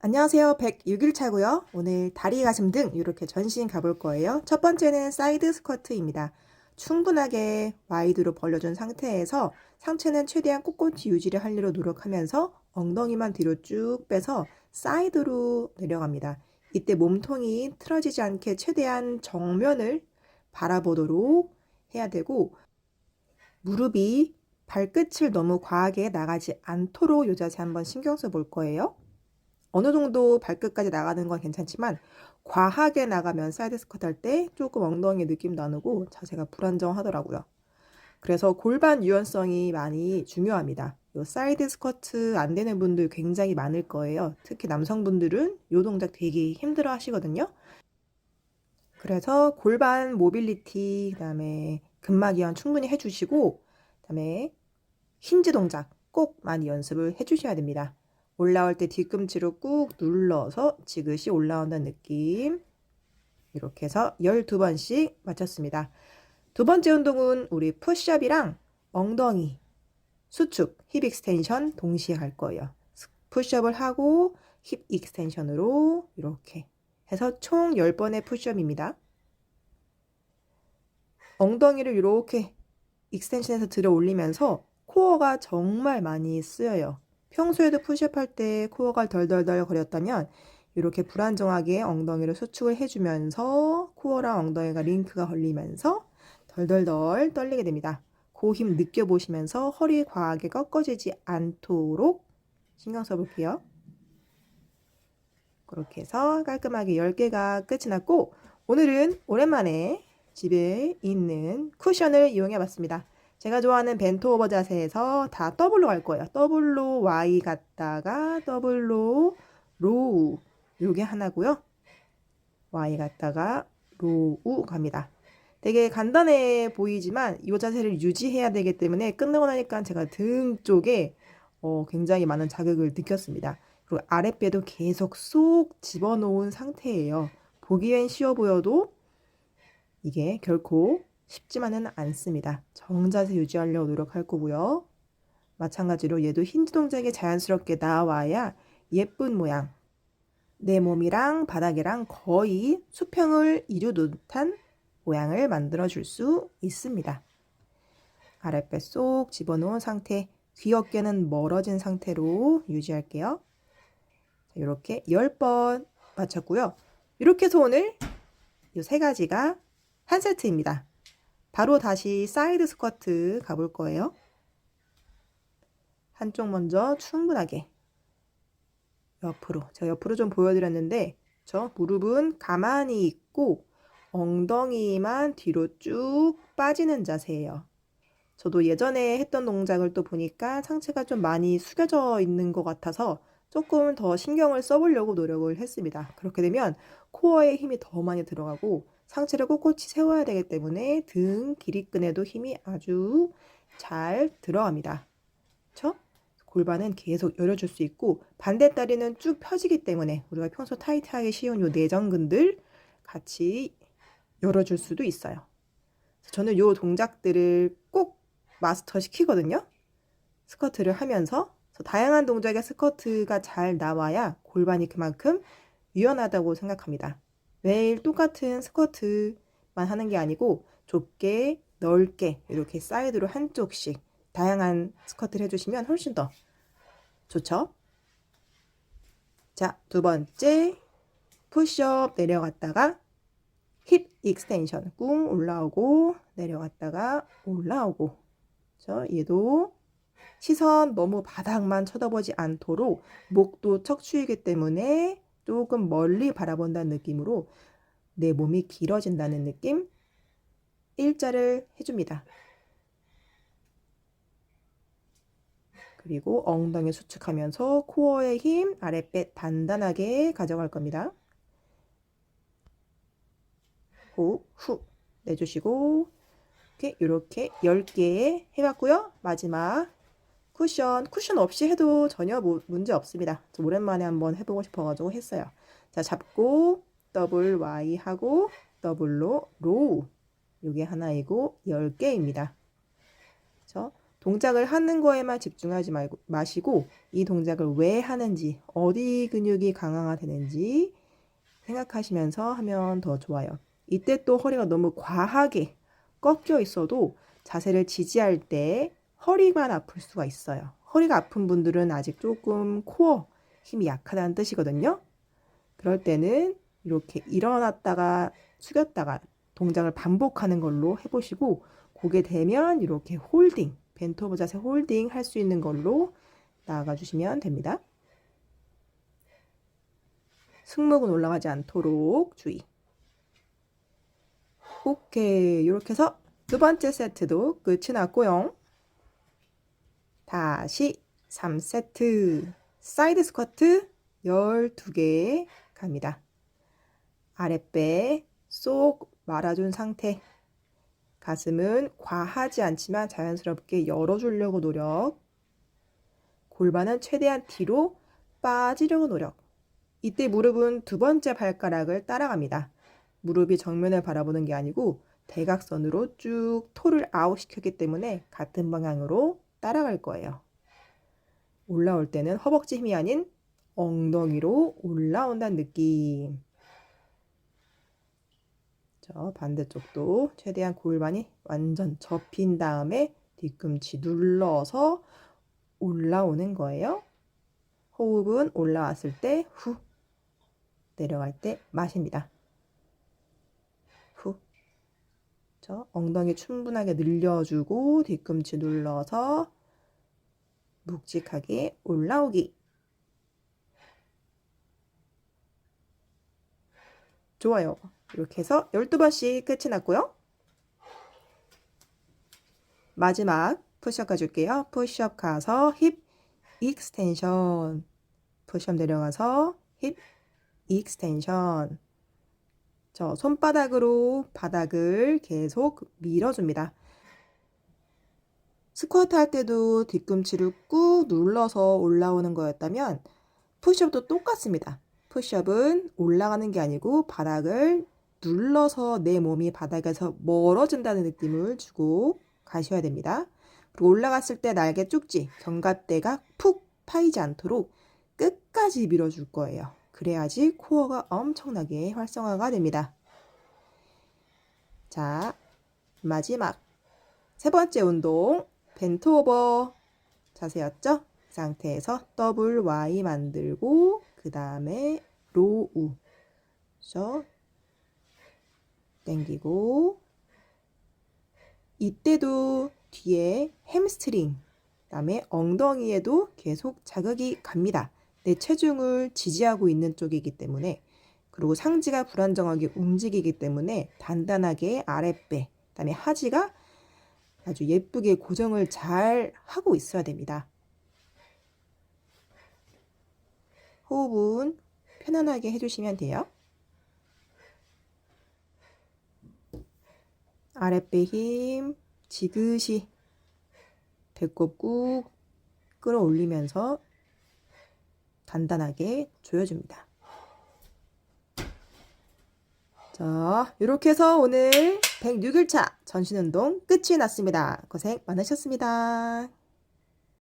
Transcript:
안녕하세요. 106일차고요. 오늘 다리 가슴 등 이렇게 전신 가볼 거예요. 첫 번째는 사이드 스쿼트입니다. 충분하게 와이드로 벌려준 상태에서 상체는 최대한 꼿꼿이 유지를 하려고 노력하면서 엉덩이만 뒤로 쭉 빼서 사이드로 내려갑니다. 이때 몸통이 틀어지지 않게 최대한 정면을 바라보도록 해야 되고 무릎이 발끝을 너무 과하게 나가지 않도록 이 자세 한번 신경 써 볼 거예요. 어느 정도 발끝까지 나가는 건 괜찮지만 과하게 나가면 사이드 스쿼트 할 때 조금 엉덩이 느낌 나누고 자세가 불안정하더라고요. 그래서 골반 유연성이 많이 중요합니다. 요 사이드 스쿼트 안 되는 분들 굉장히 많을 거예요. 특히 남성분들은 요 동작 되게 힘들어 하시거든요. 그래서 골반 모빌리티, 그다음에 근막 이완 충분히 해주시고, 그다음에 힌지 동작 꼭 많이 연습을 해주셔야 됩니다. 올라올 때 뒤꿈치로 꾹 눌러서 지그시 올라온다는 느낌. 이렇게 해서 12번씩 마쳤습니다. 두 번째 운동은 우리 푸시업이랑 엉덩이, 수축, 힙 익스텐션 동시에 할 거예요. 푸시업을 하고 힙 익스텐션으로 이렇게 해서 총 10번의 푸시업입니다. 엉덩이를 이렇게 익스텐션해서 들어 올리면서 코어가 정말 많이 쓰여요. 평소에도 푸시업 할 때 코어가 덜덜덜 거렸다면 이렇게 불안정하게 엉덩이를 수축을 해주면서 코어랑 엉덩이가 링크가 걸리면서 덜덜덜 떨리게 됩니다. 그 힘 느껴보시면서 허리 과하게 꺾어지지 않도록 신경 써볼게요. 그렇게 해서 깔끔하게 10개가 끝이 났고 오늘은 오랜만에 집에 있는 쿠션을 이용해 봤습니다. 제가 좋아하는 벤토 오버 자세에서 다 더블로 갈 거예요. 더블로 Y 갔다가 더블로 로우 요게 하나고요. Y 갔다가 로우 갑니다. 되게 간단해 보이지만 이 자세를 유지해야 되기 때문에 끝나고 나니까 제가 등 쪽에 굉장히 많은 자극을 느꼈습니다. 그리고 아랫배도 계속 쏙 집어넣은 상태예요. 보기엔 쉬워 보여도 이게 결코 쉽지만은 않습니다. 정자세 유지하려고 노력할 거고요. 마찬가지로 얘도 힌지 동작이 자연스럽게 나와야 예쁜 모양, 내 몸이랑 바닥이랑 거의 수평을 이루 듯한 모양을 만들어 줄 수 있습니다. 아랫배 쏙 집어넣은 상태, 귀 어깨는 멀어진 상태로 유지할게요. 이렇게 10번 마쳤고요. 이렇게 해서 오늘 이 세 가지가 한 세트입니다. 바로 다시 사이드 스쿼트 가볼 거예요. 한쪽 먼저 충분하게 옆으로, 제가 옆으로 좀 보여드렸는데 저 무릎은 가만히 있고 엉덩이만 뒤로 쭉 빠지는 자세예요. 저도 예전에 했던 동작을 또 보니까 상체가 좀 많이 숙여져 있는 것 같아서 조금 더 신경을 써보려고 노력을 했습니다. 그렇게 되면 코어에 힘이 더 많이 들어가고 상체를 꼿꼿이 세워야 되기 때문에 등 길이끈에도 힘이 아주 잘 들어갑니다. 그렇죠? 골반은 계속 열어줄 수 있고 반대 다리는 쭉 펴지기 때문에 우리가 평소 타이트하기 쉬운 요 내전근들 같이 열어줄 수도 있어요. 저는 요 동작들을 꼭 마스터 시키거든요. 스쿼트를 하면서 다양한 동작의 스쿼트가 잘 나와야 골반이 그만큼 유연하다고 생각합니다. 매일 똑같은 스쿼트만 하는 게 아니고 좁게 넓게 이렇게 사이드로 한쪽씩 다양한 스쿼트를 해주시면 훨씬 더 좋죠. 자, 두 번째 푸시업 내려갔다가 힙 익스텐션 꿍 올라오고 내려갔다가 올라오고 얘도 시선 너무 바닥만 쳐다보지 않도록 목도 척추이기 때문에 조금 멀리 바라본다는 느낌으로 내 몸이 길어진다는 느낌 일자를 해줍니다. 그리고 엉덩이 수축하면서 코어의 힘 아랫배 단단하게 가져갈 겁니다. 호흡 후 내주시고 이렇게 10개 해봤고요. 마지막 쿠션 없이 해도 전혀 문제 없습니다. 오랜만에 한번 해보고 싶어가지고 했어요. 자, 잡고 더블 Y 하고 더블로 로우 요게 하나이고 10개입니다. 그렇죠? 동작을 하는 거에만 집중하지 마시고 이 동작을 왜 하는지, 어디 근육이 강화되는지 생각하시면서 하면 더 좋아요. 이때 또 허리가 너무 과하게 꺾여 있어도 자세를 지지할 때 허리만 아플 수가 있어요. 허리가 아픈 분들은 아직 조금 코어 힘이 약하다는 뜻이거든요. 그럴 때는 이렇게 일어났다가 숙였다가 동작을 반복하는 걸로 해보시고, 고개 대면 이렇게 홀딩, 벤트 오버 자세 홀딩 할 수 있는 걸로 나아가 주시면 됩니다. 승모근 올라가지 않도록 주의. 오케이, 이렇게 해서 두 번째 세트도 끝이 났고요. 다시 3세트 사이드 스쿼트 12개 갑니다. 아랫배 쏙 말아준 상태. 가슴은 과하지 않지만 자연스럽게 열어주려고 노력. 골반은 최대한 뒤로 빠지려고 노력. 이때 무릎은 두 번째 발가락을 따라갑니다. 무릎이 정면을 바라보는 게 아니고 대각선으로 쭉 토를 아웃시켰기 때문에 같은 방향으로 따라갈 거예요. 올라올 때는 허벅지 힘이 아닌 엉덩이로 올라온다는 느낌. 저 반대쪽도 최대한 골반이 완전 접힌 다음에 뒤꿈치 눌러서 올라오는 거예요. 호흡은 올라왔을 때 후, 내려갈 때 마십니다. 후. 저 엉덩이 충분하게 늘려주고 뒤꿈치 눌러서 묵직하게 올라오기. 좋아요. 이렇게 해서 12번씩 끝이 났고요. 마지막 푸시업 가줄게요. 푸시업 가서 힙 익스텐션. 푸시업 내려가서 힙 익스텐션. 저 손바닥으로 바닥을 계속 밀어줍니다. 스쿼트 할 때도 뒤꿈치를 꾹 눌러서 올라오는 거였다면 푸시업도 똑같습니다. 푸시업은 올라가는 게 아니고 바닥을 눌러서 내 몸이 바닥에서 멀어진다는 느낌을 주고 가셔야 됩니다. 그리고 올라갔을 때 날개 쭉지, 견갑대가 푹 파이지 않도록 끝까지 밀어줄 거예요. 그래야지 코어가 엄청나게 활성화가 됩니다. 자, 마지막 세 번째 운동 벤트 오버 자세였죠? 그 상태에서 더블 Y 만들고 그 다음에 로우 그래서 당기고, 이때도 뒤에 햄스트링 그 다음에 엉덩이에도 계속 자극이 갑니다. 내 체중을 지지하고 있는 쪽이기 때문에, 그리고 상지가 불안정하게 움직이기 때문에 단단하게 아랫배 그 다음에 하지가 아주 예쁘게 고정을 잘 하고 있어야 됩니다. 호흡은 편안하게 해주시면 돼요. 아랫배 힘 지그시 배꼽 꾹 끌어올리면서 단단하게 조여줍니다. 자, 이렇게 해서 오늘 106일차 전신운동 끝이 났습니다. 고생 많으셨습니다.